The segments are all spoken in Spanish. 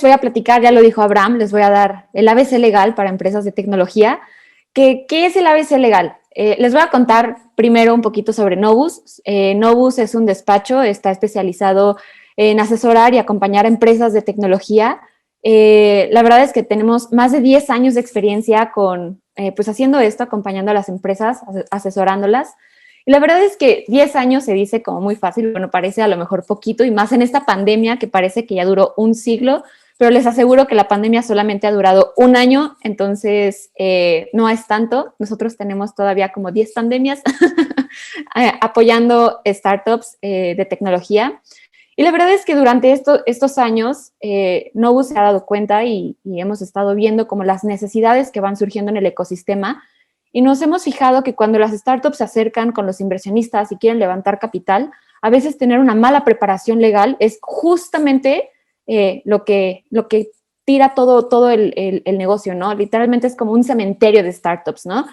voy a platicar, ya lo dijo Abraham, les voy a dar el ABC legal para empresas de tecnología. ¿Qué es el ABC legal? Les voy a contar primero un poquito sobre Novus. Novus es un despacho, está especializado en asesorar y acompañar a empresas de tecnología. La verdad es que tenemos más de 10 años de experiencia pues haciendo esto, acompañando a las empresas, asesorándolas. Y la verdad es que 10 años se dice como muy fácil, bueno, parece a lo mejor poquito, y más en esta pandemia que parece que ya duró un siglo, pero les aseguro que la pandemia solamente ha durado un año, entonces no es tanto. Nosotros tenemos todavía como 10 pandemias apoyando startups de tecnología. Y la verdad es que durante estos años, Novus se ha dado cuenta y hemos estado viendo como las necesidades que van surgiendo en el ecosistema, y nos hemos fijado que cuando las startups se acercan con los inversionistas y quieren levantar capital, a veces tener una mala preparación legal es justamente lo que tira todo el negocio, ¿no? Literalmente es como un cementerio de startups, ¿no?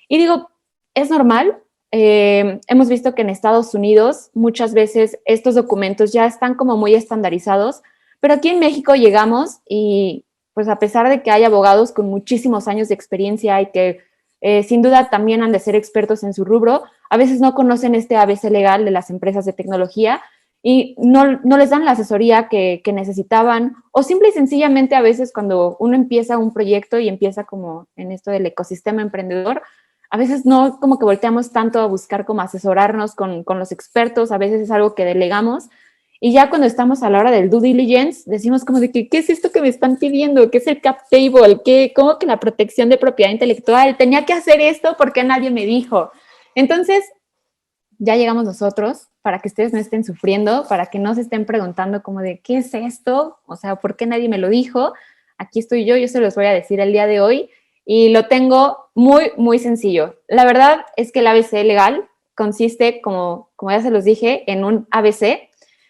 Y digo, es normal. Hemos visto que en Estados Unidos muchas veces estos documentos ya están como muy estandarizados, pero aquí en México llegamos y pues a pesar de que hay abogados con muchísimos años de experiencia y que sin duda también han de ser expertos en su rubro, a veces no conocen este ABC legal de las empresas de tecnología y no les dan la asesoría que necesitaban, o simple y sencillamente a veces cuando uno empieza un proyecto y empieza como en esto del ecosistema emprendedor, a veces no como que volteamos tanto a buscar como asesorarnos con los expertos, a veces es algo que delegamos, y ya cuando estamos a la hora del due diligence, decimos como de que, ¿qué es esto que me están pidiendo? ¿Qué es el cap table? ¿Cómo que la protección de propiedad intelectual? Tenía que hacer esto porque nadie me dijo. Entonces, ya llegamos nosotros para que ustedes no estén sufriendo, para que no se estén preguntando como de, ¿qué es esto? O sea, ¿por qué nadie me lo dijo? Aquí estoy yo se los voy a decir el día de hoy y lo tengo muy, muy sencillo. La verdad es que el ABC legal consiste, como ya se los dije, en un ABC.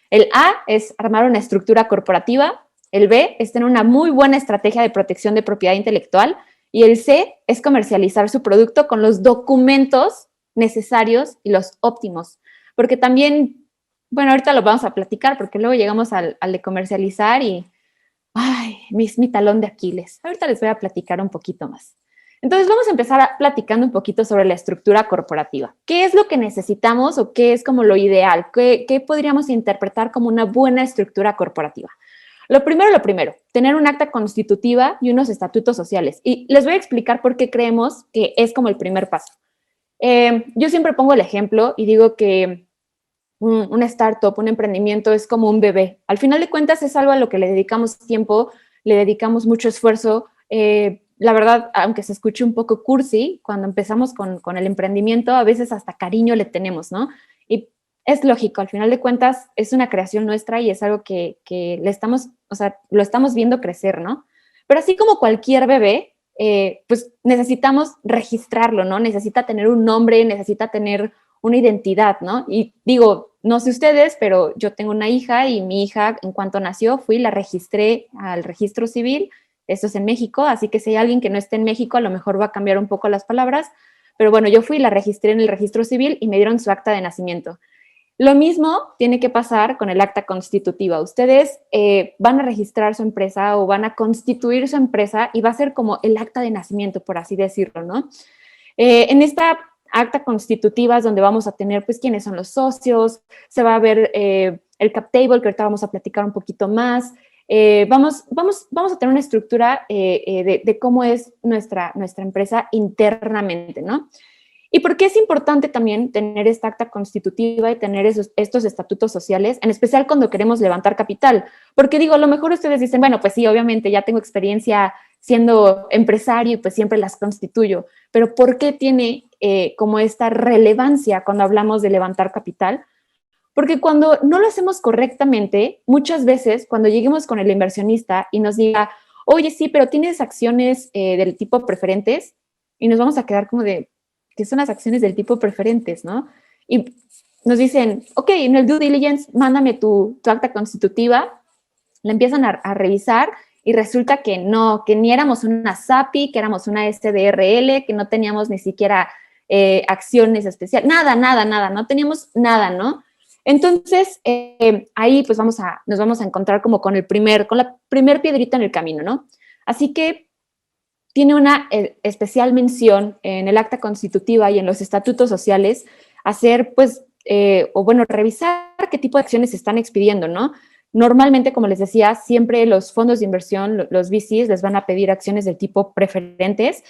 El A es armar una estructura corporativa, el B es tener una muy buena estrategia de protección de propiedad intelectual y el C es comercializar su producto con los documentos necesarios y los óptimos. Porque también, bueno, ahorita lo vamos a platicar porque luego llegamos al de comercializar y, ay, mi talón de Aquiles. Ahorita les voy a platicar un poquito más. Entonces vamos a empezar platicando un poquito sobre la estructura corporativa. ¿Qué es lo que necesitamos o qué es como lo ideal? ¿Qué podríamos interpretar como una buena estructura corporativa? Lo primero, tener un acta constitutiva y unos estatutos sociales. Y les voy a explicar por qué creemos que es como el primer paso. Yo siempre pongo el ejemplo y digo que una startup, un emprendimiento es como un bebé. Al final de cuentas es algo a lo que le dedicamos tiempo, le dedicamos mucho esfuerzo. La verdad, aunque se escuche un poco cursi, cuando empezamos con el emprendimiento, a veces hasta cariño le tenemos, ¿no? Y es lógico, al final de cuentas es una creación nuestra y es algo que le estamos, o sea, lo estamos viendo crecer, ¿no? Pero así como cualquier bebé, pues necesitamos registrarlo, ¿no? Necesita tener un nombre, necesita tener una identidad, ¿no? Y digo, no sé ustedes, pero yo tengo una hija y mi hija en cuanto nació fui y la registré al registro civil. Esto es en México, así que si hay alguien que no esté en México, a lo mejor va a cambiar un poco las palabras, pero bueno, yo fui y la registré en el registro civil y me dieron su acta de nacimiento. Lo mismo tiene que pasar con el acta constitutiva. Ustedes van a registrar su empresa o van a constituir su empresa y va a ser como el acta de nacimiento, por así decirlo, ¿no? En esta acta constitutiva es donde vamos a tener, pues, quiénes son los socios, se va a ver el cap table, que ahorita vamos a platicar un poquito más. Vamos a tener una estructura de cómo es nuestra empresa internamente, ¿no? ¿Y por qué es importante también tener esta acta constitutiva y tener estos estatutos sociales, en especial cuando queremos levantar capital? Porque digo, a lo mejor ustedes dicen, bueno, pues sí, obviamente ya tengo experiencia siendo empresario y pues siempre las constituyo, pero ¿por qué tiene como esta relevancia cuando hablamos de levantar capital? Porque cuando no lo hacemos correctamente, muchas veces cuando lleguemos con el inversionista y nos diga, oye, sí, pero tienes acciones del tipo preferentes, y nos vamos a quedar como de, ¿qué son las acciones del tipo preferentes, no? Y nos dicen, ok, en el due diligence, mándame tu acta constitutiva, la empiezan a revisar y resulta que no, que ni éramos una SAPI, que éramos una SDRL, que no teníamos ni siquiera acciones especiales, nada, no teníamos nada, ¿no? Entonces, ahí pues nos vamos a encontrar como con la primer piedrita en el camino, ¿no? Así que tiene una especial mención en el acta constitutiva y en los estatutos sociales, hacer, pues, revisar qué tipo de acciones se están expidiendo, ¿no? Normalmente, como les decía, siempre los fondos de inversión, los VCs, les van a pedir acciones del tipo preferentes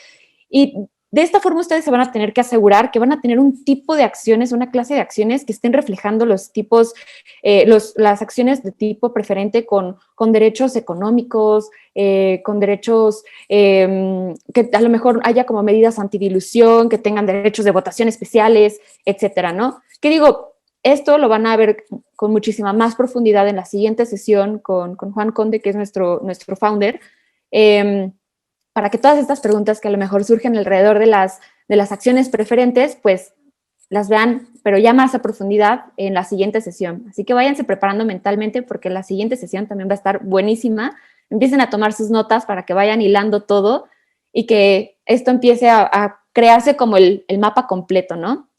y de esta forma ustedes se van a tener que asegurar que van a tener un tipo de acciones, una clase de acciones que estén reflejando los tipos, las acciones de tipo preferente con derechos económicos, con derechos que a lo mejor haya como medidas antidilución, que tengan derechos de votación especiales, etcétera, ¿no? Que digo, esto lo van a ver con muchísima más profundidad en la siguiente sesión con Juan Conde, que es nuestro founder, para que todas estas preguntas que a lo mejor surgen alrededor de las acciones preferentes, pues las vean, pero ya más a profundidad en la siguiente sesión. Así que váyanse preparando mentalmente porque la siguiente sesión también va a estar buenísima. Empiecen a tomar sus notas para que vayan hilando todo y que esto empiece a crearse como el mapa completo, ¿no?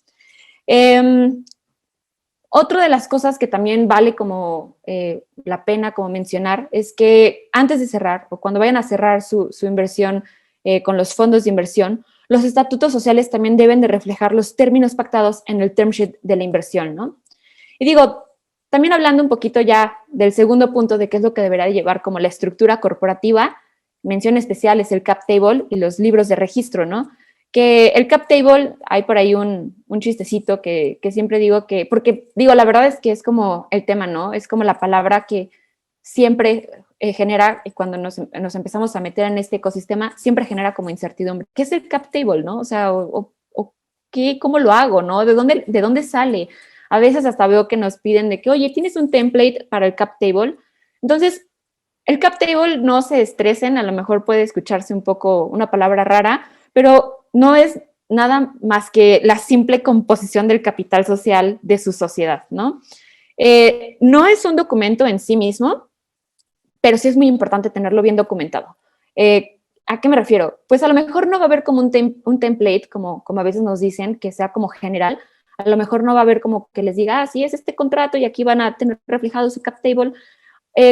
Otra de las cosas que también vale como la pena como mencionar es que antes de cerrar o cuando vayan a cerrar su inversión con los fondos de inversión, los estatutos sociales también deben de reflejar los términos pactados en el term sheet de la inversión, ¿no? Y digo, también hablando un poquito ya del segundo punto de qué es lo que deberá llevar como la estructura corporativa, mención especial es el cap table y los libros de registro, ¿no? Que el cap table, hay por ahí un chistecito que siempre digo que, porque digo, la verdad es que es como el tema, ¿no? Es como la palabra que siempre genera, y cuando nos empezamos a meter en este ecosistema, siempre genera como incertidumbre. ¿Qué es el cap table, no? O sea, ¿qué, cómo lo hago, no? ¿De dónde sale? A veces hasta veo que nos piden de que, oye, ¿tienes un template para el cap table? Entonces, el cap table, no se estresen, a lo mejor puede escucharse un poco una palabra rara, pero no es nada más que la simple composición del capital social de su sociedad, ¿no? No es un documento en sí mismo, pero sí es muy importante tenerlo bien documentado. ¿A qué me refiero? Pues a lo mejor no va a haber como un template, como a veces nos dicen, que sea como general. A lo mejor no va a haber como que les diga, sí, es este contrato y aquí van a tener reflejado su cap table.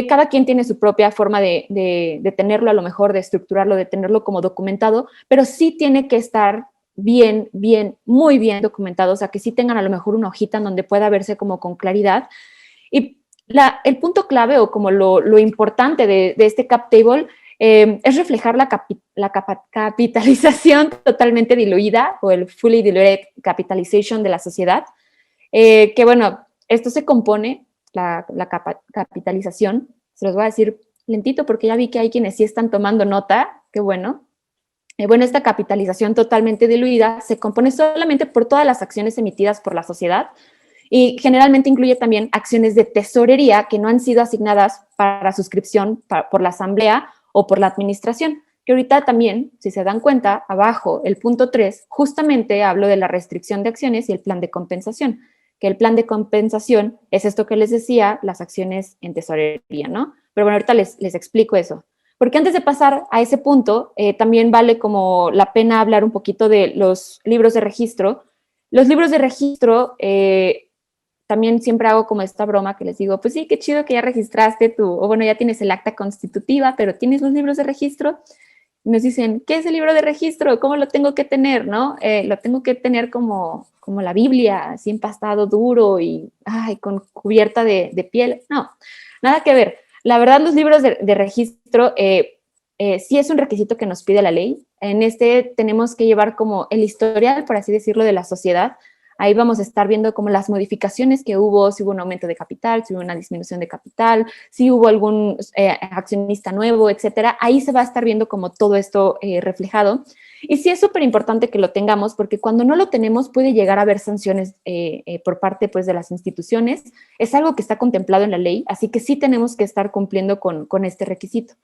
Cada quien tiene su propia forma de tenerlo, a lo mejor de estructurarlo, de tenerlo como documentado, pero sí tiene que estar bien, muy bien documentado, o sea, que sí tengan a lo mejor una hojita en donde pueda verse como con claridad. Y el punto clave o como lo importante de este cap table es reflejar la capitalización totalmente diluida o el fully diluted capitalization de la sociedad, que bueno, esto se compone la capitalización, se los voy a decir lentito porque ya vi que hay quienes sí están tomando nota, qué bueno. Bueno, esta capitalización totalmente diluida se compone solamente por todas las acciones emitidas por la sociedad y generalmente incluye también acciones de tesorería que no han sido asignadas para suscripción por la asamblea o por la administración, que ahorita también, si se dan cuenta, abajo, el punto 3, justamente hablo de la restricción de acciones y el plan de compensación, que el plan de compensación es esto que les decía, las acciones en tesorería, ¿no? Pero bueno, ahorita les explico eso. Porque antes de pasar a ese punto, también vale como la pena hablar un poquito de los libros de registro. Los libros de registro, también siempre hago como esta broma que les digo, pues sí, qué chido que ya registraste tu, o bueno, ya tienes el acta constitutiva, pero tienes los libros de registro. Y nos dicen, ¿qué es el libro de registro? ¿Cómo lo tengo que tener, no? Lo tengo que tener como la Biblia, así empastado duro y con cubierta de piel. No, nada que ver. La verdad, los libros de registro sí es un requisito que nos pide la ley. En este tenemos que llevar como el historial, por así decirlo, de la sociedad. Ahí vamos a estar viendo como las modificaciones que hubo, si hubo un aumento de capital, si hubo una disminución de capital, si hubo algún accionista nuevo, etcétera. Ahí se va a estar viendo como todo esto reflejado. Y sí es súper importante que lo tengamos porque cuando no lo tenemos puede llegar a haber sanciones por parte pues, de las instituciones. Es algo que está contemplado en la ley, así que sí tenemos que estar cumpliendo con este requisito.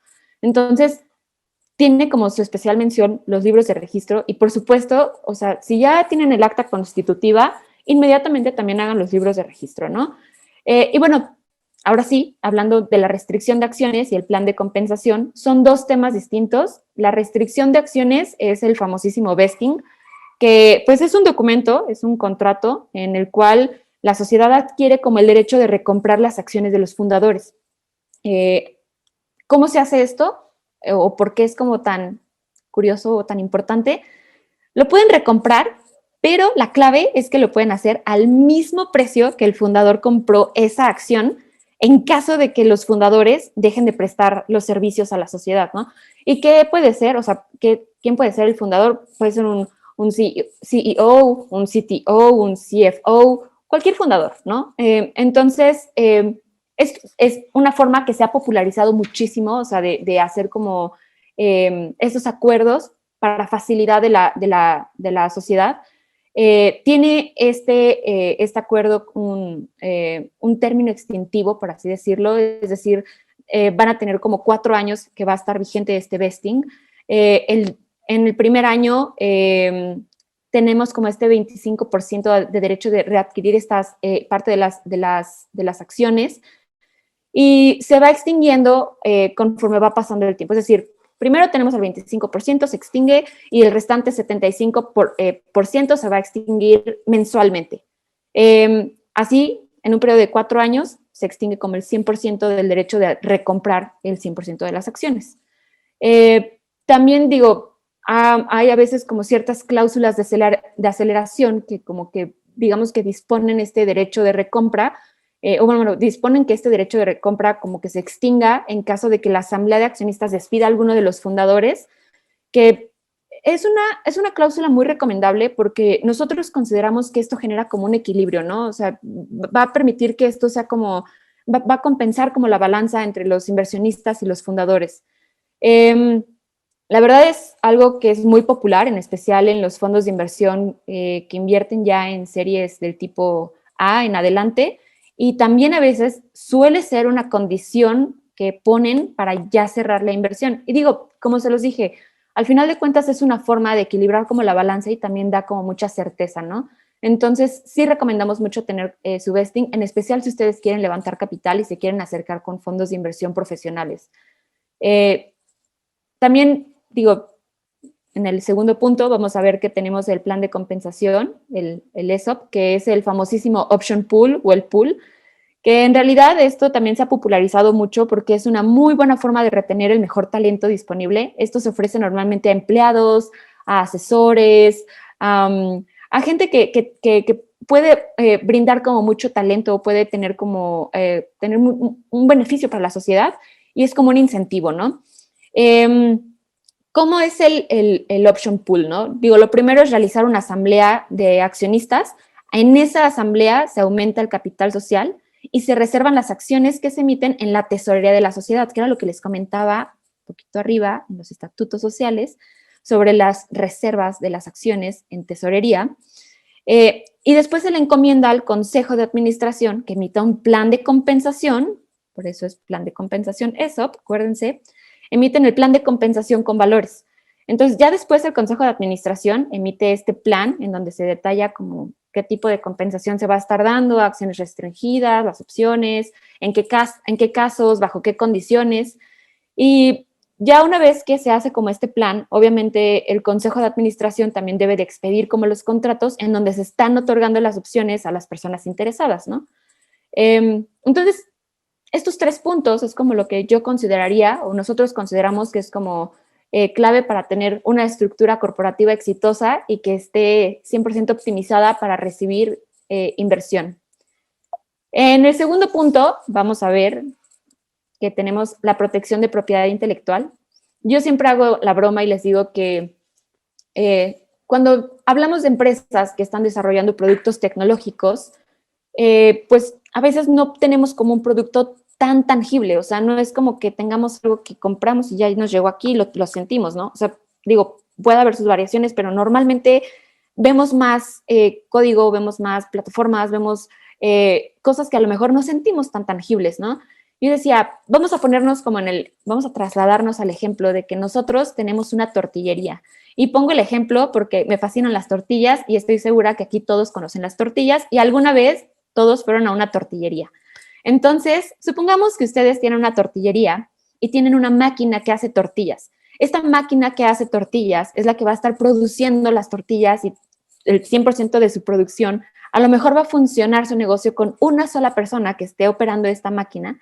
Entonces, tiene como su especial mención los libros de registro y por supuesto, o sea, si ya tienen el acta constitutiva, inmediatamente también hagan los libros de registro, ¿no? Y bueno, ahora sí, hablando de la restricción de acciones y el plan de compensación, son dos temas distintos. La restricción de acciones es el famosísimo vesting, que pues es un documento, es un contrato en el cual la sociedad adquiere como el derecho de recomprar las acciones de los fundadores. ¿Cómo se hace esto? ¿O por qué es como tan curioso o tan importante? Lo pueden recomprar, pero la clave es que lo pueden hacer al mismo precio que el fundador compró esa acción en caso de que los fundadores dejen de prestar los servicios a la sociedad, ¿no? ¿Y qué puede ser? O sea, ¿quién puede ser el fundador? Puede ser un CEO, un CTO, un CFO, cualquier fundador, ¿no? Entonces, es una forma que se ha popularizado muchísimo, o sea, de hacer como esos acuerdos para facilidad de la sociedad. Tiene este acuerdo un término extintivo, por así decirlo, es decir, van a tener como 4 años que va a estar vigente este vesting. En el primer año tenemos como este 25% de derecho de readquirir estas parte de las acciones y se va extinguiendo conforme va pasando el tiempo. Es decir, primero tenemos el 25%, se extingue y el restante 75% se va a extinguir mensualmente. Así, en un periodo de 4 años, se extingue como el 100% del derecho de recomprar el 100% de las acciones. También digo, hay a veces como ciertas cláusulas de aceleración que como que digamos que disponen este derecho de recompra, o bueno, disponen que este derecho de recompra como que se extinga en caso de que la asamblea de accionistas despida a alguno de los fundadores, que es una cláusula muy recomendable porque nosotros consideramos que esto genera como un equilibrio, ¿no? O sea, va a permitir que esto sea como, va a compensar como la balanza entre los inversionistas y los fundadores. La verdad es algo que es muy popular, en especial en los fondos de inversión que invierten ya en series del tipo A en adelante, y también a veces suele ser una condición que ponen para ya cerrar la inversión. Y digo, como se los dije, al final de cuentas es una forma de equilibrar como la balanza y también da como mucha certeza, ¿no? Entonces, sí recomendamos mucho tener su vesting, en especial si ustedes quieren levantar capital y se quieren acercar con fondos de inversión profesionales. También, digo, en el segundo punto vamos a ver que tenemos el plan de compensación, el ESOP, que es el famosísimo option pool o el pool, que en realidad esto también se ha popularizado mucho porque es una muy buena forma de retener el mejor talento disponible. Esto se ofrece normalmente a empleados, a asesores, a gente que puede brindar como mucho talento o puede tener como tener un beneficio para la sociedad y es como un incentivo, ¿no? ¿Cómo es el option pool, no? Digo, lo primero es realizar una asamblea de accionistas. En esa asamblea se aumenta el capital social y se reservan las acciones que se emiten en la tesorería de la sociedad, que era lo que les comentaba un poquito arriba en los estatutos sociales sobre las reservas de las acciones en tesorería. Y después se le encomienda al Consejo de Administración que emita un plan de compensación, por eso es plan de compensación ESOP, acuérdense, emiten el plan de compensación con valores. Entonces, ya después el Consejo de Administración emite este plan en donde se detalla como qué tipo de compensación se va a estar dando, acciones restringidas, las opciones, en qué casos, bajo qué condiciones. Y ya una vez que se hace como este plan, obviamente el Consejo de Administración también debe de expedir como los contratos en donde se están otorgando las opciones a las personas interesadas, ¿no? Entonces, estos 3 puntos es como lo que yo consideraría, o nosotros consideramos que es como clave para tener una estructura corporativa exitosa y que esté 100% optimizada para recibir inversión. En el segundo punto, vamos a ver que tenemos la protección de propiedad intelectual. Yo siempre hago la broma y les digo que cuando hablamos de empresas que están desarrollando productos tecnológicos, pues a veces no tenemos como un producto tan tangible, o sea, no es como que tengamos algo que compramos y ya nos llegó aquí y lo sentimos, ¿no? O sea, digo, puede haber sus variaciones, pero normalmente vemos más código, vemos más plataformas, vemos cosas que a lo mejor no sentimos tan tangibles, ¿no? Yo decía, vamos a ponernos como vamos a trasladarnos al ejemplo de que nosotros tenemos una tortillería. Y pongo el ejemplo porque me fascinan las tortillas y estoy segura que aquí todos conocen las tortillas y alguna vez todos fueron a una tortillería. Entonces, supongamos que ustedes tienen una tortillería y tienen una máquina que hace tortillas. Esta máquina que hace tortillas es la que va a estar produciendo las tortillas y el 100% de su producción, a lo mejor va a funcionar su negocio con una sola persona que esté operando esta máquina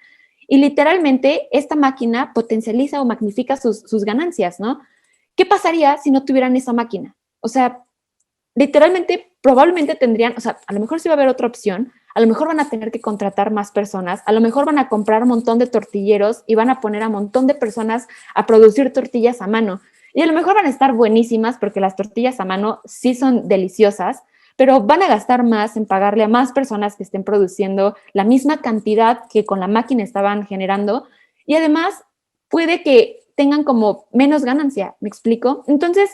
y literalmente esta máquina potencializa o magnifica sus ganancias, ¿no? ¿Qué pasaría si no tuvieran esa máquina? O sea, literalmente, probablemente tendrían, o sea, a lo mejor sí va a haber otra opción, a lo mejor van a tener que contratar más personas, a lo mejor van a comprar un montón de tortilleros y van a poner a un montón de personas a producir tortillas a mano. Y a lo mejor van a estar buenísimas porque las tortillas a mano sí son deliciosas, pero van a gastar más en pagarle a más personas que estén produciendo la misma cantidad que con la máquina estaban generando y además puede que tengan como menos ganancia, ¿me explico? Entonces,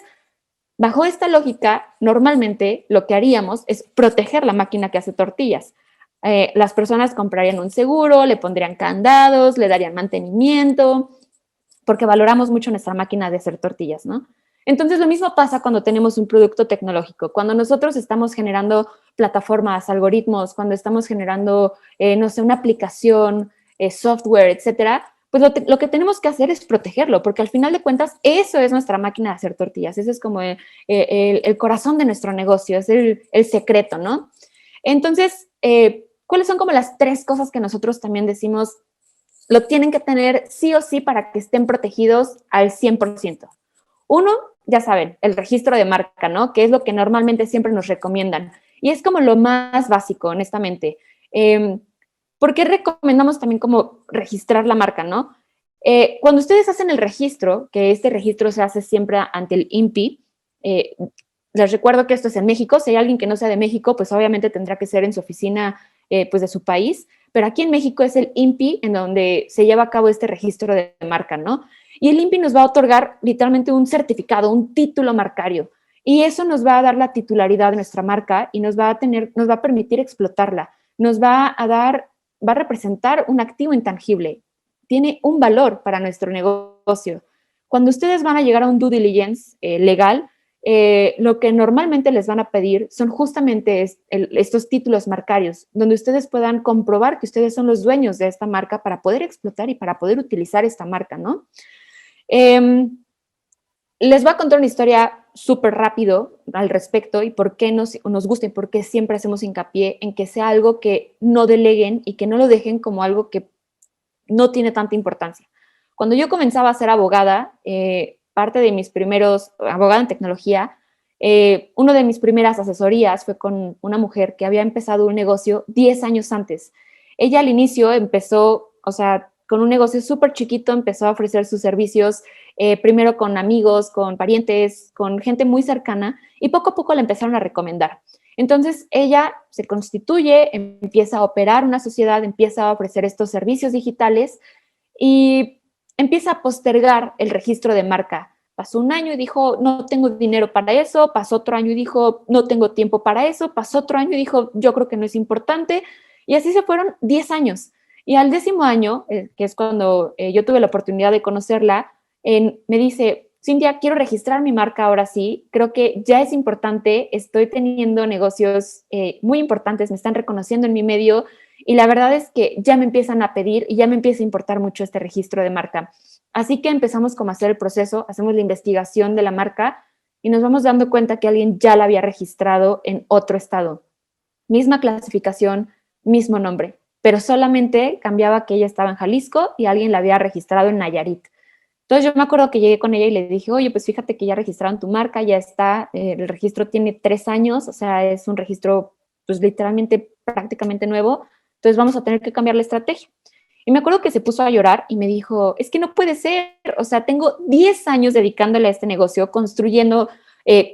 bajo esta lógica, normalmente lo que haríamos es proteger la máquina que hace tortillas. Las personas comprarían un seguro, le pondrían candados, le darían mantenimiento, porque valoramos mucho nuestra máquina de hacer tortillas, ¿no? Entonces, lo mismo pasa cuando tenemos un producto tecnológico. Cuando nosotros estamos generando plataformas, algoritmos, cuando estamos generando, no sé, una aplicación, software, etcétera, pues lo que tenemos que hacer es protegerlo, porque al final de cuentas, eso es nuestra máquina de hacer tortillas. Ese es como el corazón de nuestro negocio, es el secreto, ¿no? Entonces, ¿cuáles son como las 3 cosas que nosotros también decimos lo tienen que tener sí o sí para que estén protegidos al 100%? Uno, ya saben, el registro de marca, ¿no? Que es lo que normalmente siempre nos recomiendan. Y es como lo más básico, honestamente. ¿Por qué recomendamos también como registrar la marca, no? Cuando ustedes hacen el registro, que este registro se hace siempre ante el INPI, les recuerdo que esto es en México. Si hay alguien que no sea de México, pues obviamente tendrá que ser en su oficina pues de su país, pero aquí en México es el INPI en donde se lleva a cabo este registro de marca, ¿no? Y el INPI nos va a otorgar literalmente un certificado, un título marcario, y eso nos va a dar la titularidad de nuestra marca y nos va a permitir explotarla, nos va a representar un activo intangible, tiene un valor para nuestro negocio. Cuando ustedes van a llegar a un due diligence legal, lo que normalmente les van a pedir son justamente estos títulos marcarios, donde ustedes puedan comprobar que ustedes son los dueños de esta marca para poder explotar y para poder utilizar esta marca, ¿no? Les voy a contar una historia súper rápido al respecto y por qué nos gusta y por qué siempre hacemos hincapié en que sea algo que no deleguen y que no lo dejen como algo que no tiene tanta importancia. Cuando yo comenzaba a ser abogada, parte de mis primeros, abogada en tecnología, una de mis primeras asesorías fue con una mujer que había empezado un negocio 10 años antes. Ella al inicio empezó, o sea, con un negocio súper chiquito, empezó a ofrecer sus servicios primero con amigos, con parientes, con gente muy cercana, y poco a poco la empezaron a recomendar. Entonces ella se constituye, empieza a operar una sociedad, empieza a ofrecer estos servicios digitales y empieza a postergar el registro de marca. Pasó un año y dijo, no tengo dinero para eso. Pasó otro año y dijo, no tengo tiempo para eso. Pasó otro año y dijo, yo creo que no es importante. Y así se fueron 10 años. Y al 10º año, que es cuando yo tuve la oportunidad de conocerla, me dice, Cintia, quiero registrar mi marca ahora sí, creo que ya es importante, estoy teniendo negocios muy importantes, me están reconociendo en mi medio y la verdad es que ya me empiezan a pedir y ya me empieza a importar mucho este registro de marca. Así que empezamos como a hacer el proceso, hacemos la investigación de la marca y nos vamos dando cuenta que alguien ya la había registrado en otro estado. Misma clasificación, mismo nombre, pero solamente cambiaba que ella estaba en Jalisco y alguien la había registrado en Nayarit. Entonces yo me acuerdo que llegué con ella y le dije, oye, pues fíjate que ya registraron tu marca, ya está, el registro tiene 3 años, o sea, es un registro pues literalmente prácticamente nuevo, entonces vamos a tener que cambiar la estrategia. Y me acuerdo que se puso a llorar y me dijo, es que no puede ser, o sea, tengo 10 años dedicándole a este negocio, construyendo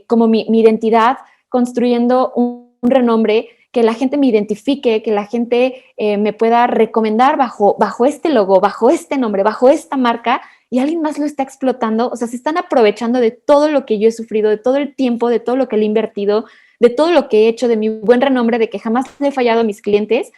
como mi identidad, construyendo un renombre, que la gente me identifique, que la gente me pueda recomendar bajo este logo, bajo este nombre, bajo esta marca, y alguien más lo está explotando. O sea, se están aprovechando de todo lo que yo he sufrido, de todo el tiempo, de todo lo que le he invertido, de todo lo que he hecho, de mi buen renombre, de que jamás le he fallado a mis clientes.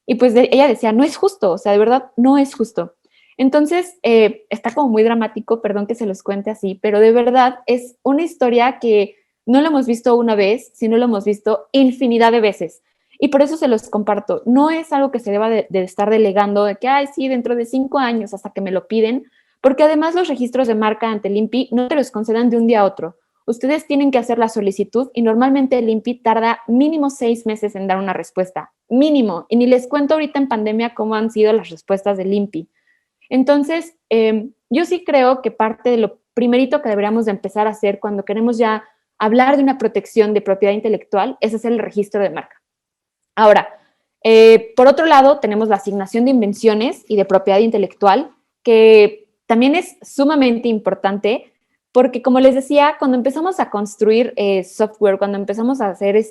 Y pues ella decía, no es justo, o sea, de verdad, no es justo. Entonces, está como muy dramático, perdón que se los cuente así, pero de verdad es una historia que no lo hemos visto una vez, sino lo hemos visto infinidad de veces. Y por eso se los comparto. No es algo que se deba de estar delegando, de que, ay, sí, dentro de 5 años hasta que me lo piden, porque además los registros de marca ante el INPI no te los conceden de un día a otro. ustedes tienen que hacer la solicitud y normalmente el INPI tarda mínimo 6 meses en dar una respuesta, mínimo. Y ni les cuento ahorita en pandemia cómo han sido las respuestas del INPI. Entonces, yo sí creo que parte de lo primerito que deberíamos de empezar a hacer cuando queremos ya hablar de una protección de propiedad intelectual es hacer el registro de marca. Ahora, por otro lado, tenemos la asignación de invenciones y de propiedad intelectual, que también es sumamente importante porque, como les decía, cuando empezamos a construir software, cuando empezamos a hacer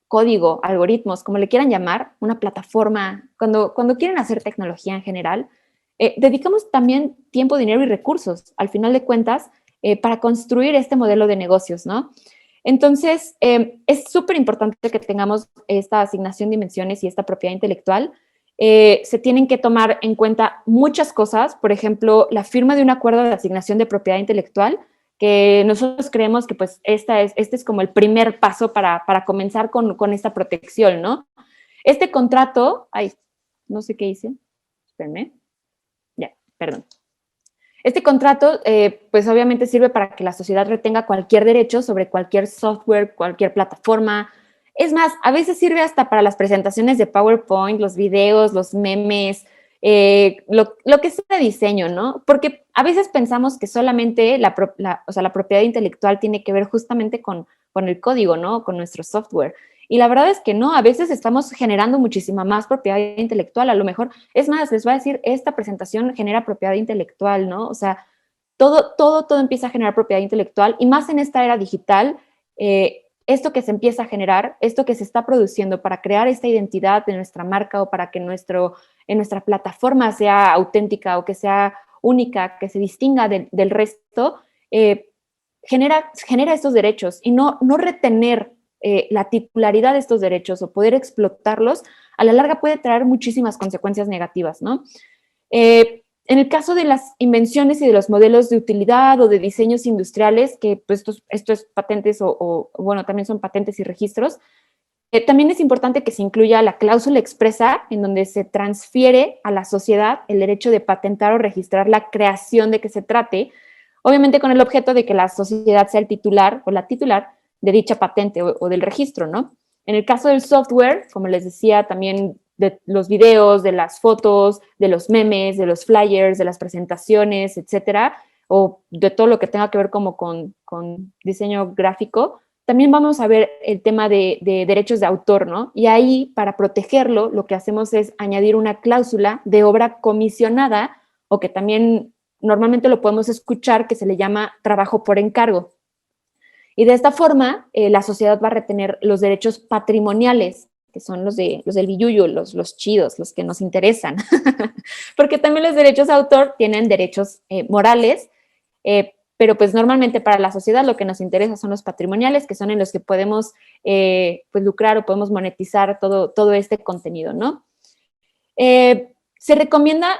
código, algoritmos, como le quieran llamar, una plataforma, cuando quieren hacer tecnología en general, dedicamos también tiempo, dinero y recursos, al final de cuentas, para construir este modelo de negocios, ¿no? Entonces, es súper importante que tengamos esta asignación de invenciones y esta propiedad intelectual. Se tienen que tomar en cuenta muchas cosas, por ejemplo, la firma de un acuerdo de asignación de propiedad intelectual, que nosotros creemos que pues este es como el primer paso para comenzar con esta protección, ¿no? Este contrato, ay, no sé qué hice, espérenme, ya, perdón. Este contrato, pues obviamente sirve para que la sociedad retenga cualquier derecho sobre cualquier software, cualquier plataforma. Es más, a veces sirve hasta para las presentaciones de PowerPoint, los videos, los memes, lo que sea de diseño, ¿no? Porque a veces pensamos que solamente la propiedad intelectual tiene que ver justamente con el código, ¿no? Con nuestro software. Y la verdad es que no, a veces estamos generando muchísima más propiedad intelectual. A lo mejor, es más, les voy a decir, esta presentación genera propiedad intelectual, ¿no? O sea, todo empieza a generar propiedad intelectual y más en esta era digital, esto que se empieza a generar, esto que se está produciendo para crear esta identidad de nuestra marca o para que en nuestra plataforma sea auténtica o que sea única, que se distinga del resto, genera estos derechos y no retener la titularidad de estos derechos o poder explotarlos, a la larga puede traer muchísimas consecuencias negativas, ¿no? En el caso de las invenciones y de los modelos de utilidad o de diseños industriales, que pues, esto es patentes bueno, también son patentes y registros, también es importante que se incluya la cláusula expresa en donde se transfiere a la sociedad el derecho de patentar o registrar la creación de que se trate, obviamente con el objeto de que la sociedad sea el titular o la titular de dicha patente o del registro, ¿no? En el caso del software, como les decía, también de los videos, de las fotos, de los memes, de los flyers, de las presentaciones, etcétera, o de todo lo que tenga que ver como con diseño gráfico, también vamos a ver el tema de derechos de autor, ¿no? Y ahí, para protegerlo, lo que hacemos es añadir una cláusula de obra comisionada, o que también normalmente lo podemos escuchar, que se le llama trabajo por encargo. Y de esta forma, la sociedad va a retener los derechos patrimoniales, que son los del billuyo, los chidos, los que nos interesan. Porque también los derechos de autor tienen derechos morales, pero pues normalmente para la sociedad lo que nos interesa son los patrimoniales, que son en los que podemos pues lucrar o podemos monetizar todo este contenido, ¿no? Se recomienda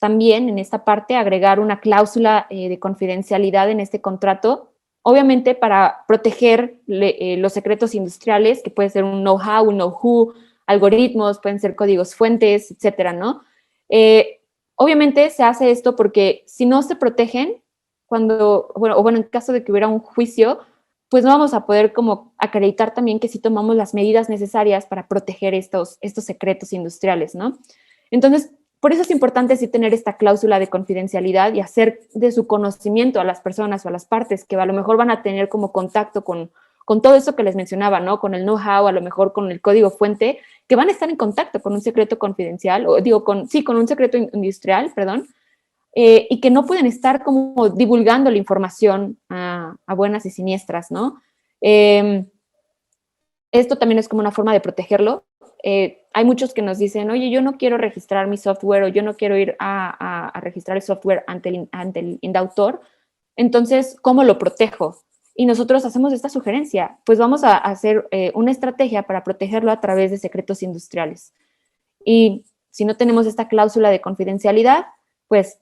también en esta parte agregar una cláusula de confidencialidad en este contrato, obviamente para proteger los secretos industriales, que puede ser un know-how, un know-who, algoritmos, pueden ser códigos fuentes, etcétera, ¿no? Obviamente se hace esto porque si no se protegen, en caso de que hubiera un juicio, pues no vamos a poder como acreditar también que sí tomamos las medidas necesarias para proteger estos secretos industriales, ¿no? Entonces, por eso es importante sí tener esta cláusula de confidencialidad y hacer de su conocimiento a las personas o a las partes que a lo mejor van a tener como contacto con todo eso que les mencionaba, ¿no? Con el know-how, a lo mejor con el código fuente, que van a estar en contacto con un secreto confidencial, con un secreto industrial, perdón, y que no pueden estar como divulgando la información a buenas y siniestras, ¿no? Esto también es como una forma de protegerlo. Hay muchos que nos dicen, oye, yo no quiero registrar mi software o yo no quiero ir a registrar el software ante el indautor. Entonces, ¿cómo lo protejo? Y nosotros hacemos esta sugerencia, pues vamos a hacer una estrategia para protegerlo a través de secretos industriales. Y si no tenemos esta cláusula de confidencialidad, pues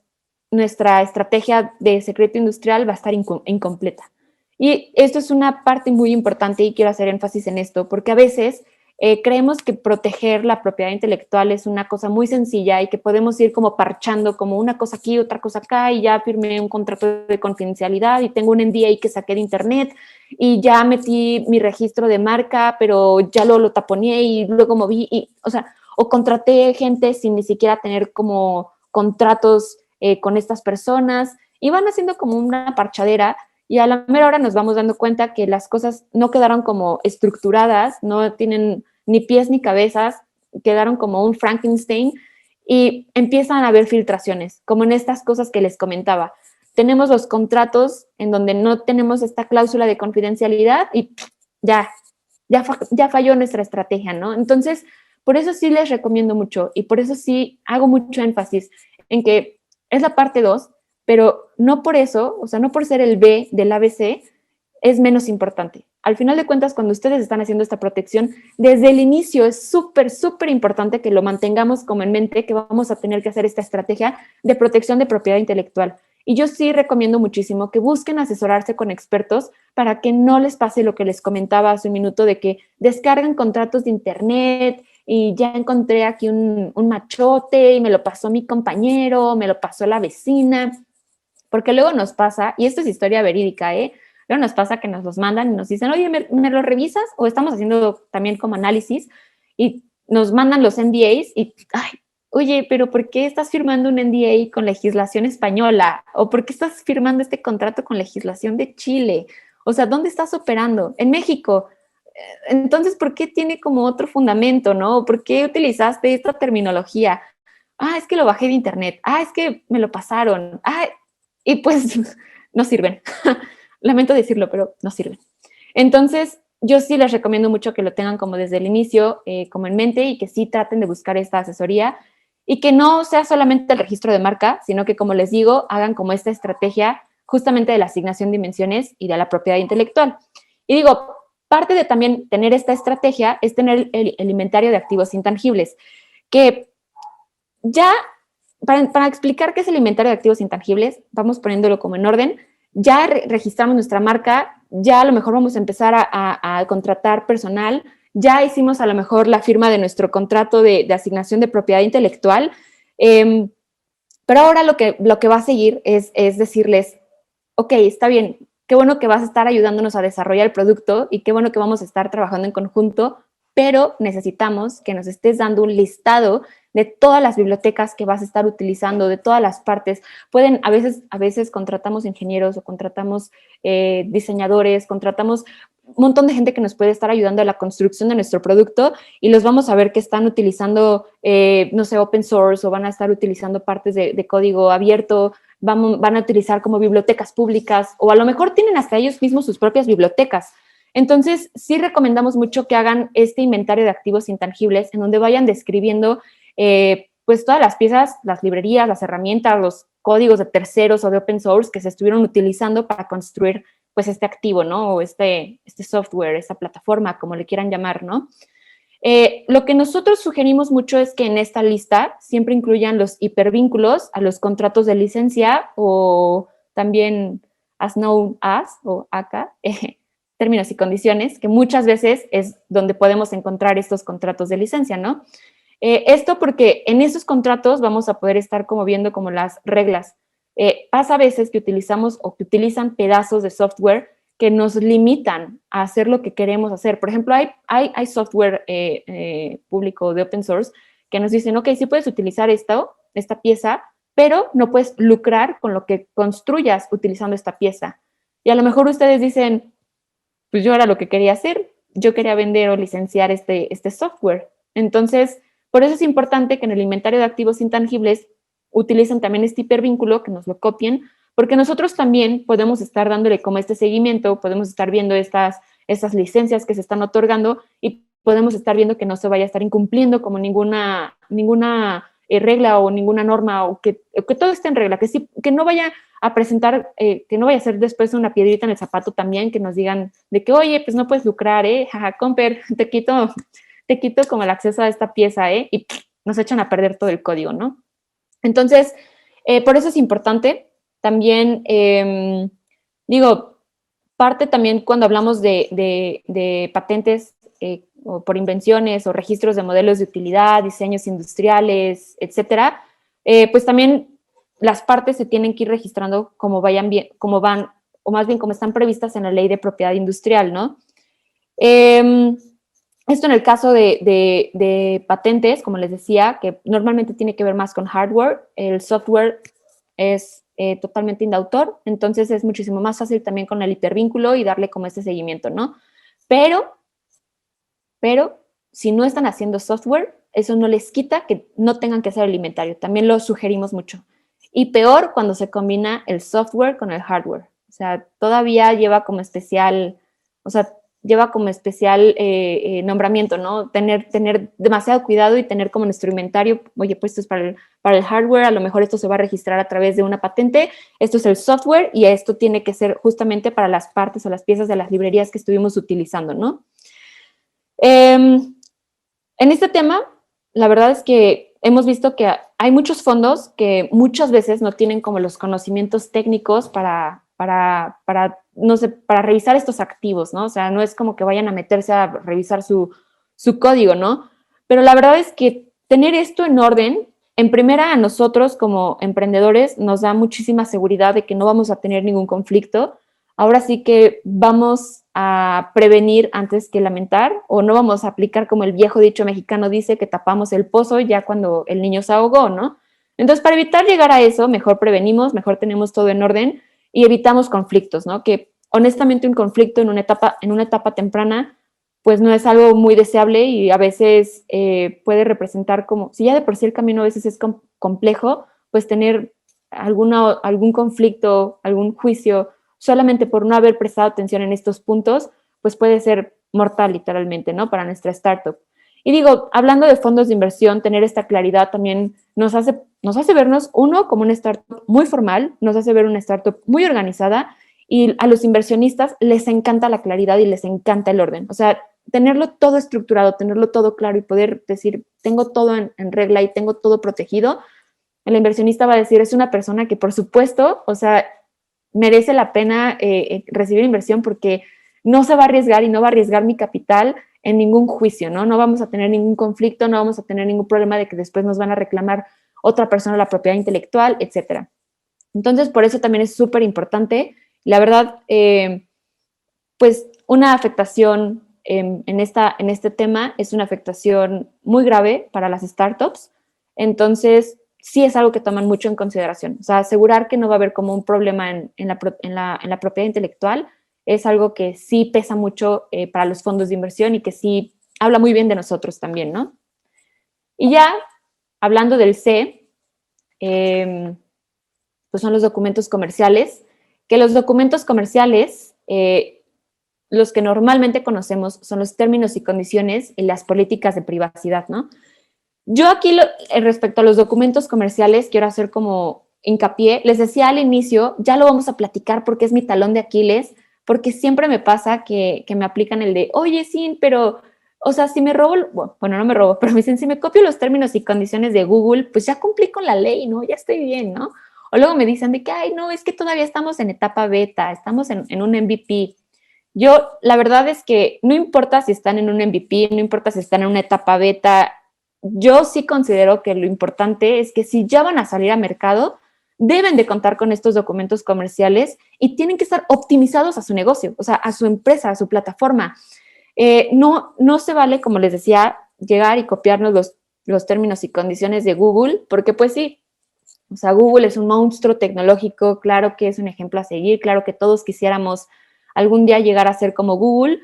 nuestra estrategia de secreto industrial va a estar incompleta. Y esto es una parte muy importante y quiero hacer énfasis en esto, porque a veces creemos que proteger la propiedad intelectual es una cosa muy sencilla y que podemos ir como parchando como una cosa aquí, otra cosa acá, y ya firmé un contrato de confidencialidad y tengo un NDA que saqué de internet y ya metí mi registro de marca, pero ya lo taponeé y luego moví, o sea, o contraté gente sin ni siquiera tener como contratos con estas personas, y van haciendo como una parchadera, y a la mera hora nos vamos dando cuenta que las cosas no quedaron como estructuradas, no tienen ni pies ni cabezas, quedaron como un Frankenstein, y empiezan a haber filtraciones, como en estas cosas que les comentaba. Tenemos los contratos en donde no tenemos esta cláusula de confidencialidad y ya falló nuestra estrategia, ¿no? Entonces, por eso sí les recomiendo mucho y por eso sí hago mucho énfasis en que es la parte 2, pero no por eso, o sea, no por ser el B del ABC, es menos importante. Al final de cuentas, cuando ustedes están haciendo esta protección, desde el inicio es súper, súper importante que lo mantengamos como en mente, que vamos a tener que hacer esta estrategia de protección de propiedad intelectual. Y yo sí recomiendo muchísimo que busquen asesorarse con expertos para que no les pase lo que les comentaba hace un minuto de que descargan contratos de internet y ya encontré aquí un machote y me lo pasó mi compañero, me lo pasó la vecina, porque luego nos pasa, y esto es historia verídica, luego nos pasa que nos los mandan y nos dicen, oye, ¿me lo revisas? O estamos haciendo también como análisis y nos mandan los NDAs y, ay, oye, pero ¿por qué estás firmando un NDA con legislación española? ¿O por qué estás firmando este contrato con legislación de Chile? O sea, ¿dónde estás operando? En México. Entonces, ¿por qué tiene como otro fundamento, no? ¿Por qué utilizaste esta terminología? Ah, es que lo bajé de internet. Ah, es que me lo pasaron. Ah, y pues no sirven. Lamento decirlo, pero no sirven. Entonces, yo sí les recomiendo mucho que lo tengan como desde el inicio, como en mente, y que sí traten de buscar esta asesoría y que no sea solamente el registro de marca, sino que, como les digo, hagan como esta estrategia justamente de la asignación de dimensiones y de la propiedad intelectual. Y digo, parte de también tener esta estrategia es tener el inventario de activos intangibles, que ya, para explicar qué es el inventario de activos intangibles, vamos poniéndolo como en orden. Ya registramos nuestra marca, ya a lo mejor vamos a empezar a contratar personal, ya hicimos a lo mejor la firma de nuestro contrato de asignación de propiedad intelectual, pero ahora lo que va a seguir es decirles, ok, está bien, qué bueno que vas a estar ayudándonos a desarrollar el producto y qué bueno que vamos a estar trabajando en conjunto, pero necesitamos que nos estés dando un listado de todas las bibliotecas que vas a estar utilizando, de todas las partes. Pueden, a veces contratamos ingenieros o contratamos diseñadores, contratamos un montón de gente que nos puede estar ayudando a la construcción de nuestro producto y los vamos a ver que están utilizando, no sé, open source o van a estar utilizando partes de código abierto, van a utilizar como bibliotecas públicas o a lo mejor tienen hasta ellos mismos sus propias bibliotecas. Entonces, sí recomendamos mucho que hagan este inventario de activos intangibles en donde vayan describiendo pues todas las piezas, las librerías, las herramientas, los códigos de terceros o de open source que se estuvieron utilizando para construir pues este activo, ¿no? O este software, esta plataforma, como le quieran llamar, ¿no? Lo que nosotros sugerimos mucho es que en esta lista siempre incluyan los hipervínculos a los contratos de licencia o también as known as o ACA, términos y condiciones, que muchas veces es donde podemos encontrar estos contratos de licencia, ¿no? Esto porque en esos contratos vamos a poder estar como viendo como las reglas. Pasa a veces que utilizamos o que utilizan pedazos de software que nos limitan a hacer lo que queremos hacer. Por ejemplo, hay software público de open source que nos dicen, ok, sí puedes utilizar esta pieza, pero no puedes lucrar con lo que construyas utilizando esta pieza. Y a lo mejor ustedes dicen, pues yo era lo que quería hacer, yo quería vender o licenciar este software. Entonces, por eso es importante que en el inventario de activos intangibles utilicen también este hipervínculo, que nos lo copien, porque nosotros también podemos estar dándole como este seguimiento, podemos estar viendo estas licencias que se están otorgando y podemos estar viendo que no se vaya a estar incumpliendo como ninguna regla o ninguna norma o que todo esté en regla, que no vaya a presentar, que no vaya a ser después una piedrita en el zapato también, que nos digan de que, oye, pues no puedes lucrar, jaja, comper, te quito como el acceso a esta pieza, y nos echan a perder todo el código, ¿no? Entonces, por eso es importante. También, digo, parte también cuando hablamos de patentes, o por invenciones o registros de modelos de utilidad, diseños industriales, etcétera, pues también las partes se tienen que ir registrando como vayan bien, como van, o más bien como están previstas en la ley de propiedad industrial, ¿no? Esto en el caso de patentes, como les decía, que normalmente tiene que ver más con hardware, el software es totalmente indautor, entonces es muchísimo más fácil también con el hipervínculo y darle como este seguimiento, ¿no? Pero, si no están haciendo software, eso no les quita que no tengan que hacer el inventario, también lo sugerimos mucho. Y peor cuando se combina el software con el hardware, o sea, todavía lleva como especial, o sea, lleva como especial nombramiento, ¿no? Tener demasiado cuidado y tener como nuestro inventario, oye, pues esto es para el hardware, a lo mejor esto se va a registrar a través de una patente, esto es el software y esto tiene que ser justamente para las partes o las piezas de las librerías que estuvimos utilizando, ¿no? En este tema, la verdad es que hemos visto que hay muchos fondos que muchas veces no tienen como los conocimientos técnicos no sé, para revisar estos activos, ¿no? O sea, no es como que vayan a meterse a revisar su código, ¿no? Pero la verdad es que tener esto en orden, en primera, a nosotros como emprendedores nos da muchísima seguridad de que no vamos a tener ningún conflicto. Ahora sí que vamos a prevenir antes que lamentar, o no vamos a aplicar como el viejo dicho mexicano dice que tapamos el pozo ya cuando el niño se ahogó, ¿no? Entonces, para evitar llegar a eso, mejor prevenimos, mejor tenemos todo en orden y evitamos conflictos, ¿no? Que honestamente un conflicto en una etapa temprana, pues no es algo muy deseable y a veces puede representar como, si ya de por sí el camino a veces es complejo, pues tener algún conflicto, algún juicio, solamente por no haber prestado atención en estos puntos, pues puede ser mortal literalmente, ¿no? Para nuestra startup. Y digo, hablando de fondos de inversión, tener esta claridad también nos hace vernos, uno, como una startup muy formal, nos hace ver una startup muy organizada y a los inversionistas les encanta la claridad y les encanta el orden. O sea, tenerlo todo estructurado, tenerlo todo claro y poder decir, tengo todo en regla y tengo todo protegido, el inversionista va a decir, es una persona que por supuesto, o sea, merece la pena recibir inversión porque no se va a arriesgar y no va a arriesgar mi capital en ningún juicio, ¿no? No vamos a tener ningún conflicto, no vamos a tener ningún problema de que después nos van a reclamar otra persona la propiedad intelectual, etcétera. Entonces, por eso también es súper importante. La verdad, pues una afectación en este tema es una afectación muy grave para las startups. Entonces, sí es algo que toman mucho en consideración. O sea, asegurar que no va a haber como un problema en la propiedad intelectual es algo que sí pesa mucho para los fondos de inversión y que sí habla muy bien de nosotros también, ¿no? Y ya, hablando del C, pues son los documentos comerciales, que los documentos comerciales, los que normalmente conocemos son los términos y condiciones y las políticas de privacidad, ¿no? Yo aquí, respecto a los documentos comerciales, quiero hacer como hincapié. Les decía al inicio, ya lo vamos a platicar porque es mi talón de Aquiles, porque siempre me pasa que me aplican el de, oye, sí, pero, o sea, si me robo, bueno, no me robo, pero me dicen, si me copio los términos y condiciones de Google, pues ya cumplí con la ley, ¿no? Ya estoy bien, ¿no? O luego me dicen de que, ay, no, es que todavía estamos en etapa beta, estamos en un MVP. Yo, la verdad es que no importa si están en un MVP, no importa si están en una etapa beta, yo sí considero que lo importante es que si ya van a salir a mercado, deben de contar con estos documentos comerciales y tienen que estar optimizados a su negocio, o sea, a su empresa, a su plataforma. No se vale, como les decía, llegar y copiarnos los términos y condiciones de Google, porque pues sí, o sea, Google es un monstruo tecnológico, claro que es un ejemplo a seguir, claro que todos quisiéramos algún día llegar a ser como Google,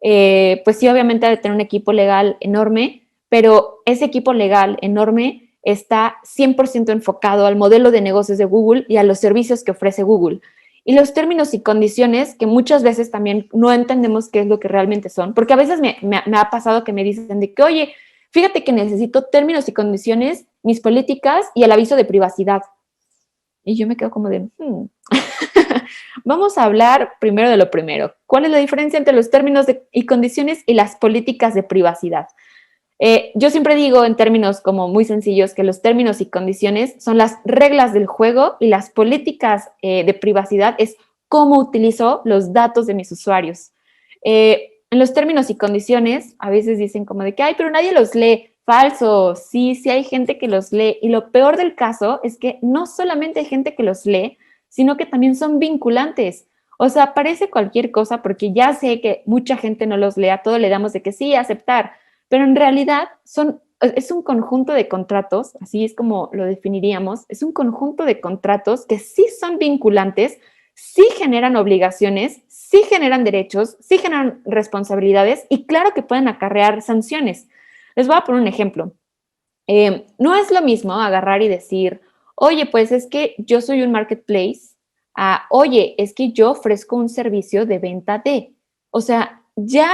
pues sí, obviamente ha de tener un equipo legal enorme, pero ese equipo legal enorme está 100% enfocado al modelo de negocios de Google y a los servicios que ofrece Google. Y los términos y condiciones que muchas veces también no entendemos qué es lo que realmente son, porque a veces me ha pasado que me dicen de que, oye, fíjate que necesito términos y condiciones, mis políticas y el aviso de privacidad. Y yo me quedo como de, Vamos a hablar primero de lo primero. ¿Cuál es la diferencia entre los términos y condiciones y las políticas de privacidad? Yo siempre digo en términos como muy sencillos que los términos y condiciones son las reglas del juego y las políticas de privacidad es cómo utilizo los datos de mis usuarios. En los términos y condiciones, a veces dicen como de que, ay, pero nadie los lee. Falso, sí, sí hay gente que los lee. Y lo peor del caso es que no solamente hay gente que los lee, sino que también son vinculantes. O sea, parece cualquier cosa porque ya sé que mucha gente no los lee, a todo le damos de que sí, aceptar, pero en realidad es un conjunto de contratos, así es como lo definiríamos, es un conjunto de contratos que sí son vinculantes, sí generan obligaciones, sí generan derechos, sí generan responsabilidades y claro que pueden acarrear sanciones. Les voy a poner un ejemplo. No es lo mismo agarrar y decir, oye, pues es que yo soy un marketplace, oye, es que yo ofrezco un servicio de venta de. O sea, ya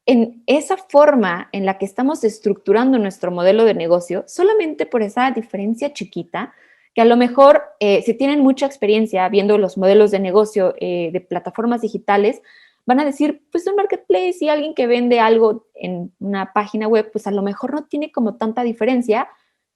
en esa forma en la que estamos estructurando nuestro modelo de negocio, solamente por esa diferencia chiquita, que a lo mejor si tienen mucha experiencia viendo los modelos de negocio de plataformas digitales, van a decir, pues un marketplace y alguien que vende algo en una página web, pues a lo mejor no tiene como tanta diferencia.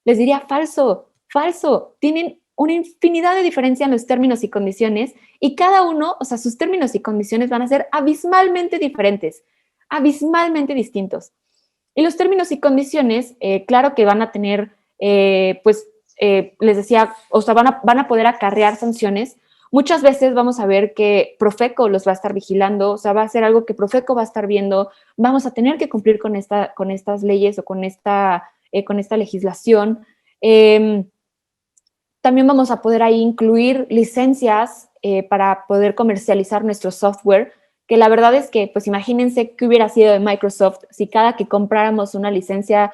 Les diría falso, falso. Tienen una infinidad de diferencia en los términos y condiciones y cada uno, o sea, sus términos y condiciones van a ser abismalmente diferentes, abismalmente distintos. Y los términos y condiciones, claro que van a tener, les decía, o sea, van a poder acarrear sanciones. Muchas veces vamos a ver que Profeco los va a estar vigilando, o sea, va a ser algo que Profeco va a estar viendo, vamos a tener que cumplir con estas leyes o con esta legislación. También vamos a poder ahí incluir licencias para poder comercializar nuestro software, que la verdad es que, pues imagínense qué hubiera sido de Microsoft si cada que compráramos una licencia,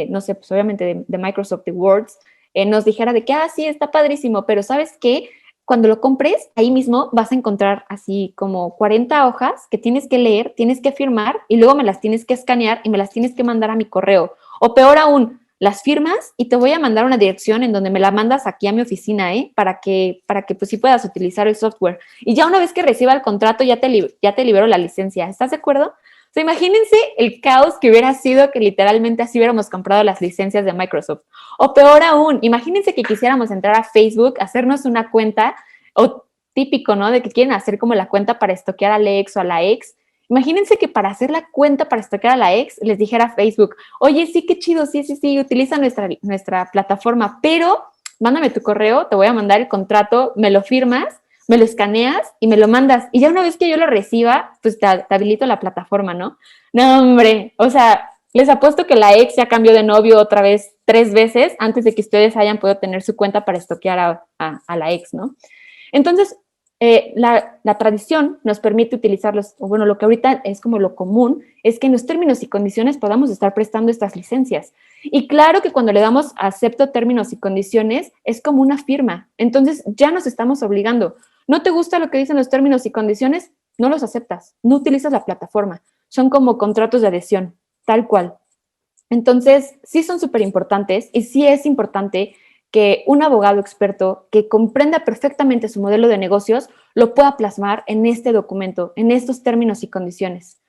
no sé, pues obviamente de Microsoft, de Words, nos dijera de que, sí, está padrísimo, pero ¿sabes qué? Cuando lo compres, ahí mismo vas a encontrar así como 40 hojas que tienes que leer, tienes que firmar y luego me las tienes que escanear y me las tienes que mandar a mi correo. O peor aún, las firmas y te voy a mandar una dirección en donde me la mandas aquí a mi oficina, para que pues sí puedas utilizar el software. Y ya una vez que reciba el contrato, ya te libero la licencia. ¿Estás de acuerdo? O sea, imagínense el caos que hubiera sido que literalmente así hubiéramos comprado las licencias de Microsoft. O peor aún, imagínense que quisiéramos entrar a Facebook, hacernos una cuenta, o típico, ¿no? De que quieren hacer como la cuenta para estoquear al ex o a la ex. Imagínense que para hacer la cuenta para estoquear a la ex, les dijera a Facebook, oye, sí, qué chido, sí, utiliza nuestra plataforma, pero mándame tu correo, te voy a mandar el contrato, me lo firmas, me lo escaneas y me lo mandas. Y ya una vez que yo lo reciba, pues te habilito la plataforma, ¿no? No, hombre, o sea, les apuesto que la ex ya cambió de novio otra vez 3 veces antes de que ustedes hayan podido tener su cuenta para estoquear a la ex, ¿no? Entonces, la tradición nos permite utilizarlos, o bueno, lo que ahorita es como lo común, es que en los términos y condiciones podamos estar prestando estas licencias. Y claro que cuando le damos acepto términos y condiciones, es como una firma. Entonces, ya nos estamos obligando. ¿No te gusta lo que dicen los términos y condiciones? No los aceptas, no utilizas la plataforma. Son como contratos de adhesión, tal cual. Entonces, sí son súper importantes y sí es importante que un abogado experto que comprenda perfectamente su modelo de negocios lo pueda plasmar en este documento, en estos términos y condiciones.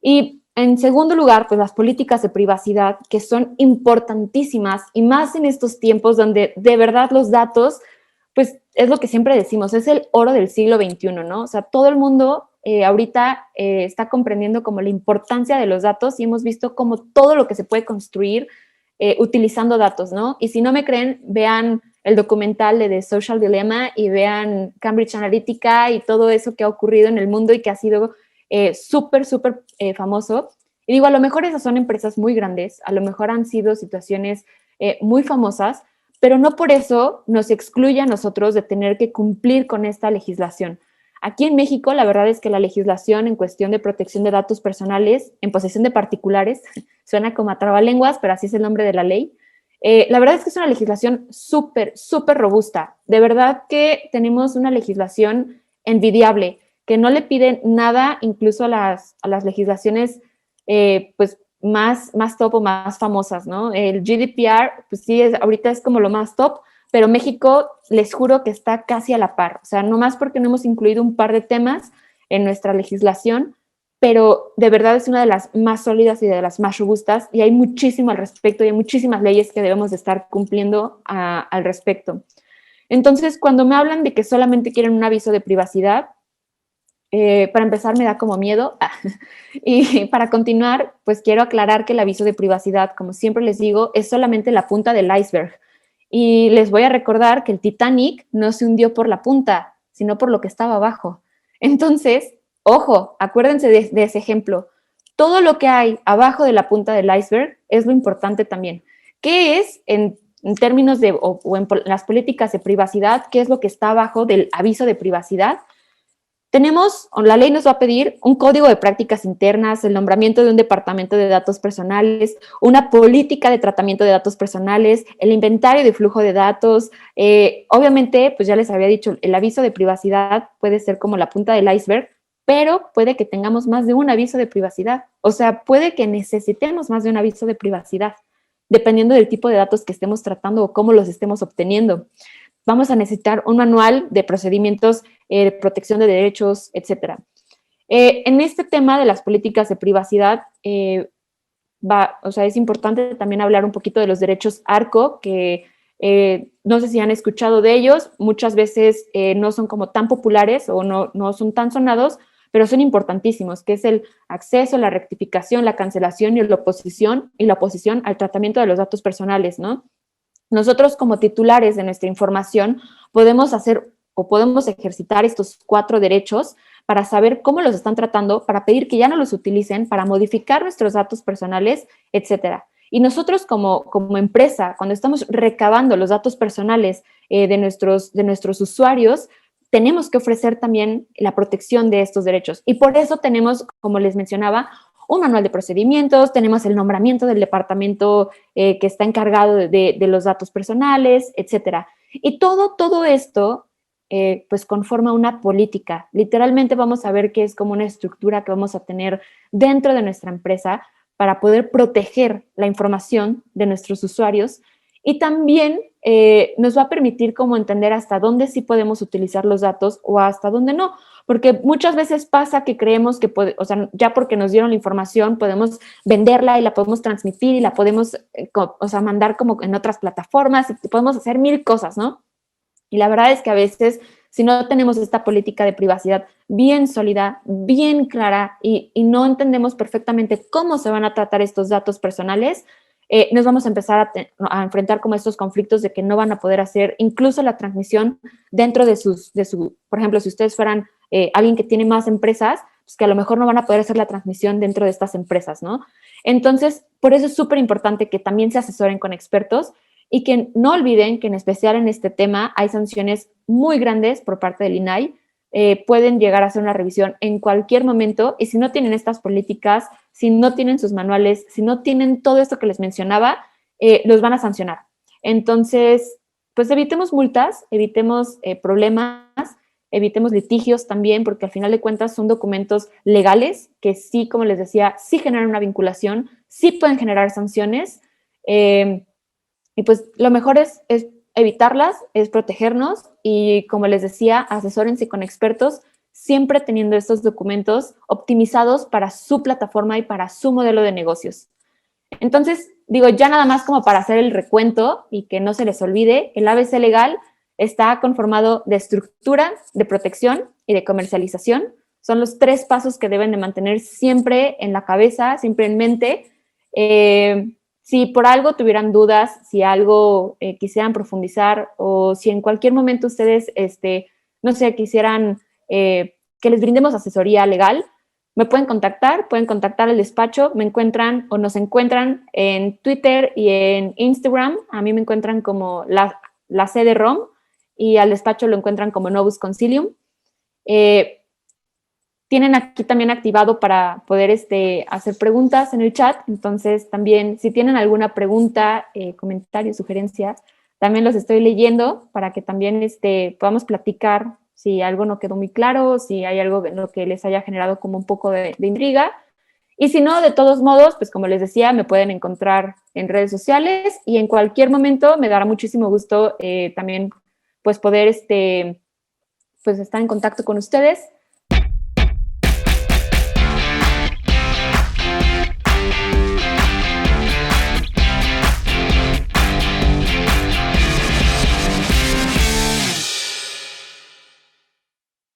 Y en segundo lugar, pues las políticas de privacidad, que son importantísimas y más en estos tiempos donde de verdad los datos, pues es lo que siempre decimos, es el oro del siglo XXI, ¿no? O sea, todo el mundo ahorita está comprendiendo como la importancia de los datos y hemos visto como todo lo que se puede construir utilizando datos, ¿no? Y si no me creen, vean el documental de The Social Dilemma y vean Cambridge Analytica y todo eso que ha ocurrido en el mundo y que ha sido súper famoso. Y digo, a lo mejor esas son empresas muy grandes, a lo mejor han sido situaciones muy famosas, pero no por eso nos excluye a nosotros de tener que cumplir con esta legislación. Aquí en México, la verdad es que la legislación en cuestión de protección de datos personales en posesión de particulares, suena como a trabalenguas, pero así es el nombre de la ley, la verdad es que es una legislación súper robusta. De verdad que tenemos una legislación envidiable, que no le piden nada incluso a las legislaciones pues más top o más famosas, ¿no? El GDPR, pues sí, ahorita es como lo más top, pero México, les juro que está casi a la par. O sea, no más porque no hemos incluido un par de temas en nuestra legislación, pero de verdad es una de las más sólidas y de las más robustas y hay muchísimo al respecto y hay muchísimas leyes que debemos de estar cumpliendo al respecto. Entonces, cuando me hablan de que solamente quieren un aviso de privacidad, Para empezar, me da como miedo. Y para continuar, pues quiero aclarar que el aviso de privacidad, como siempre les digo, es solamente la punta del iceberg. Y les voy a recordar que el Titanic no se hundió por la punta, sino por lo que estaba abajo. Entonces, ojo, acuérdense de ese ejemplo. Todo lo que hay abajo de la punta del iceberg es lo importante también. ¿Qué es en términos de, o en las políticas de privacidad, qué es lo que está abajo del aviso de privacidad? Tenemos, la ley nos va a pedir un código de prácticas internas, el nombramiento de un departamento de datos personales, una política de tratamiento de datos personales, el inventario de flujo de datos. Obviamente, pues ya les había dicho, el aviso de privacidad puede ser como la punta del iceberg, pero puede que tengamos más de un aviso de privacidad. O sea, puede que necesitemos más de un aviso de privacidad, dependiendo del tipo de datos que estemos tratando o cómo los estemos obteniendo. Vamos a necesitar un manual de procedimientos de protección de derechos, etcétera. En este tema de las políticas de privacidad, o sea, es importante también hablar un poquito de los derechos ARCO, que no sé si han escuchado de ellos, muchas veces no son como tan populares o no son tan sonados, pero son importantísimos, que es el acceso, la rectificación, la cancelación y la oposición al tratamiento de los datos personales, ¿no? Nosotros como titulares de nuestra información podemos hacer o podemos ejercitar estos 4 derechos para saber cómo los están tratando, para pedir que ya no los utilicen, para modificar nuestros datos personales, etcétera. Y nosotros como empresa, cuando estamos recabando los datos personales de nuestros usuarios, tenemos que ofrecer también la protección de estos derechos. Y por eso tenemos, como les mencionaba, un manual de procedimientos, tenemos el nombramiento del departamento que está encargado de los datos personales, etcétera. Y todo esto pues conforma una política. Literalmente vamos a ver que es como una estructura que vamos a tener dentro de nuestra empresa para poder proteger la información de nuestros usuarios y también nos va a permitir como entender hasta dónde sí podemos utilizar los datos o hasta dónde no, porque muchas veces pasa que creemos que, o sea, ya porque nos dieron la información podemos venderla y la podemos transmitir y la podemos, o sea, mandar como en otras plataformas y podemos hacer 1000 cosas, ¿no? Y la verdad es que a veces, si no tenemos esta política de privacidad bien sólida, bien clara y no entendemos perfectamente cómo se van a tratar estos datos personales, nos vamos a empezar a enfrentar como estos conflictos de que no van a poder hacer incluso la transmisión dentro de su, por ejemplo, si ustedes fueran alguien que tiene más empresas, pues que a lo mejor no van a poder hacer la transmisión dentro de estas empresas, ¿no? Entonces, por eso es súper importante que también se asesoren con expertos y que no olviden que en especial en este tema hay sanciones muy grandes por parte del INAI. Pueden llegar a hacer una revisión en cualquier momento y si no tienen estas políticas, si no tienen sus manuales, si no tienen todo esto que les mencionaba, los van a sancionar. Entonces, pues evitemos multas, evitemos problemas, evitemos litigios también, porque al final de cuentas son documentos legales que sí, como les decía, sí generan una vinculación, sí pueden generar sanciones. Y pues lo mejor es evitarlas, es protegernos y como les decía, asesórense con expertos, siempre teniendo estos documentos optimizados para su plataforma y para su modelo de negocios. Entonces, digo, ya nada más como para hacer el recuento y que no se les olvide, el ABC legal está conformado de estructura, de protección y de comercialización. Son los 3 pasos que deben de mantener siempre en la cabeza, siempre en mente. Si por algo tuvieran dudas, si algo quisieran profundizar o si en cualquier momento ustedes, no sé, quisieran que les brindemos asesoría legal, me pueden contactar al despacho, me encuentran o nos encuentran en Twitter y en Instagram. A mí me encuentran como la CD-ROM y al despacho lo encuentran como Novus Concilium. Tienen aquí también activado para poder hacer preguntas en el chat, entonces también si tienen alguna pregunta, comentario, sugerencia, también los estoy leyendo para que también podamos platicar si algo no quedó muy claro, si hay algo en lo que les haya generado como un poco de intriga. Y si no, de todos modos, pues como les decía, me pueden encontrar en redes sociales y en cualquier momento me dará muchísimo gusto también pues poder pues estar en contacto con ustedes.